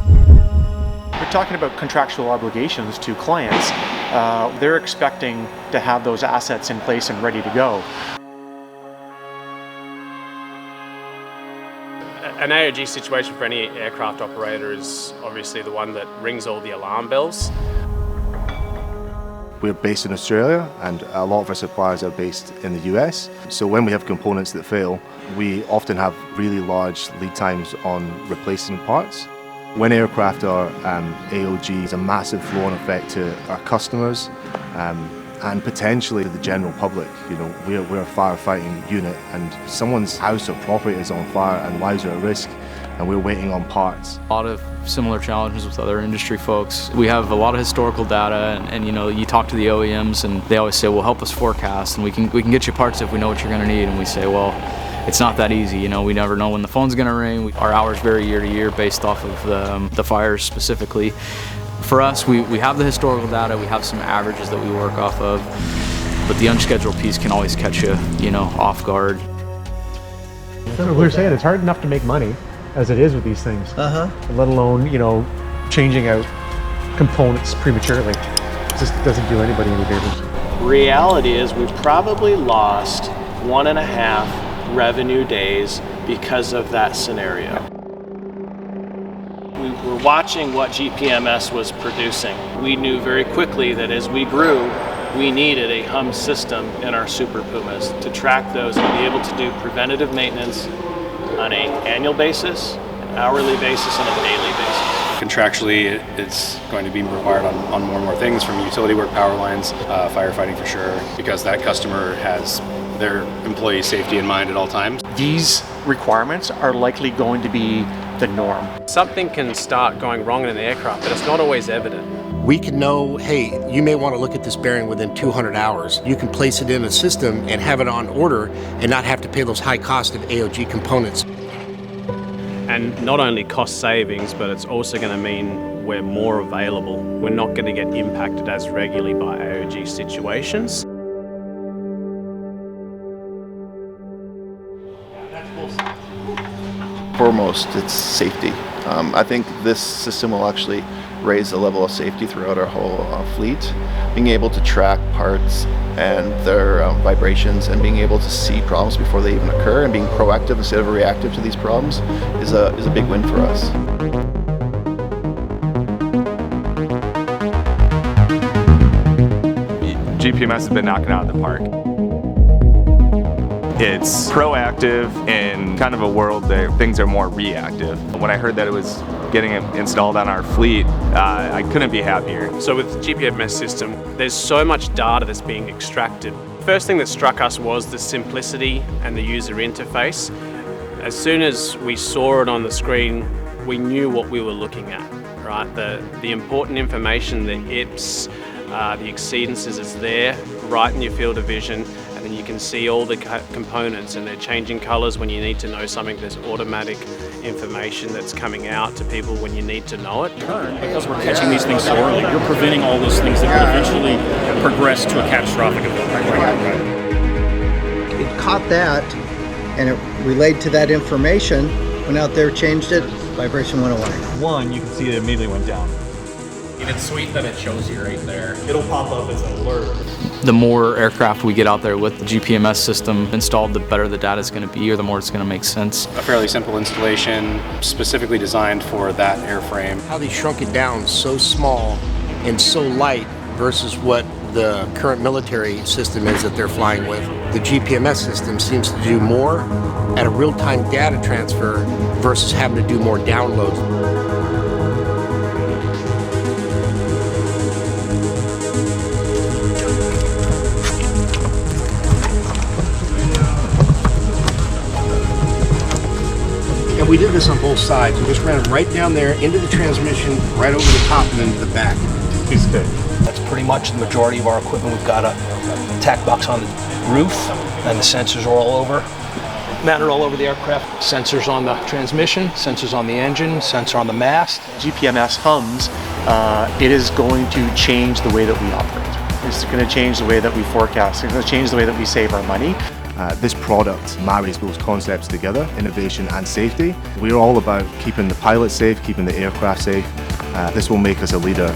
We're talking about contractual obligations to clients. They're expecting to have those assets in place and ready to go. An AOG situation for any aircraft operator is obviously the one that rings all the alarm bells. We're based in Australia and a lot of our suppliers are based in the US. So when we have components that fail, we often have really large lead times on replacing parts. When aircraft are AOG, it's a massive flow-on effect to our customers and potentially to the general public. You know, we're a firefighting unit and someone's house or property is on fire and lives are at risk and we're waiting on parts. A lot of similar challenges with other industry folks. We have a lot of historical data and you know, you talk to the OEMs and they always say, well, help us forecast and we can get you parts if we know what you're going to need. And we say, well, it's not that easy. You know, we never know when the phone's going to ring. Our hours vary year to year based off of the fires specifically. For us, we have the historical data, we have some averages that we work off of, but the unscheduled piece can always catch you know, off guard. So we were saying it's hard enough to make money as it is with these things, let alone, you know, changing out components prematurely. It just doesn't do anybody any favors. Reality is we probably lost 1.5 revenue days because of that scenario. We were watching what GPMS was producing. We knew very quickly that as we grew, we needed a HUMS system in our Super Pumas to track those and be able to do preventative maintenance on an annual basis, an hourly basis, and a daily basis. Contractually, it's going to be required on more and more things, from utility work, power lines, firefighting for sure, because that customer has their employee safety in mind at all times. These requirements are likely going to be the norm. Something can start going wrong in an aircraft, but it's not always evident. We can know, hey, you may want to look at this bearing within 200 hours. You can place it in a system and have it on order and not have to pay those high cost of AOG components. And not only cost savings, but it's also going to mean we're more available. We're not going to get impacted as regularly by AOG situations. Foremost, it's safety. I think this system will actually raise the level of safety throughout our whole fleet. Being able to track parts and their vibrations and being able to see problems before they even occur and being proactive instead of reactive to these problems is a big win for us. GPMS has been knocking out of the park. It's proactive in kind of a world that things are more reactive. When I heard that it was getting installed on our fleet, I couldn't be happier. So with the GPMS system, there's so much data that's being extracted. First thing that struck us was the simplicity and the user interface. As soon as we saw it on the screen, we knew what we were looking at, right? The important information, the IPS, the exceedances is there, right in your field of vision, and then you can see all the components and they're changing colors when you need to know something. There's automatic information that's coming out to people when you need to know it. Because we're catching these things so early, you're preventing all those things that could eventually progress to a catastrophic event. It caught that and it relayed to that information, went out there, changed it, vibration went away. One, you can see it immediately went down. And it's sweet that it shows you right there. It'll pop up as an alert. The more aircraft we get out there with the GPMS system installed, the better the data is going to be, or the more it's going to make sense. A fairly simple installation, specifically designed for that airframe. How they shrunk it down so small and so light versus what the current military system is that they're flying with. The GPMS system seems to do more at a real-time data transfer versus having to do more downloads. We did this on both sides. We just ran it right down there into the transmission, right over the top and into the back. Piece of cake. That's pretty much the majority of our equipment. We've got a tack box on the roof and the sensors are all over. Mounted all over the aircraft. Sensors on the transmission, sensors on the engine, sensor on the mast. GPMS HUMS, it is going to change the way that we operate. It's going to change the way that we forecast. It's going to change the way that we save our money. This product marries those concepts together, innovation and safety. We're all about keeping the pilot safe, keeping the aircraft safe. This will make us a leader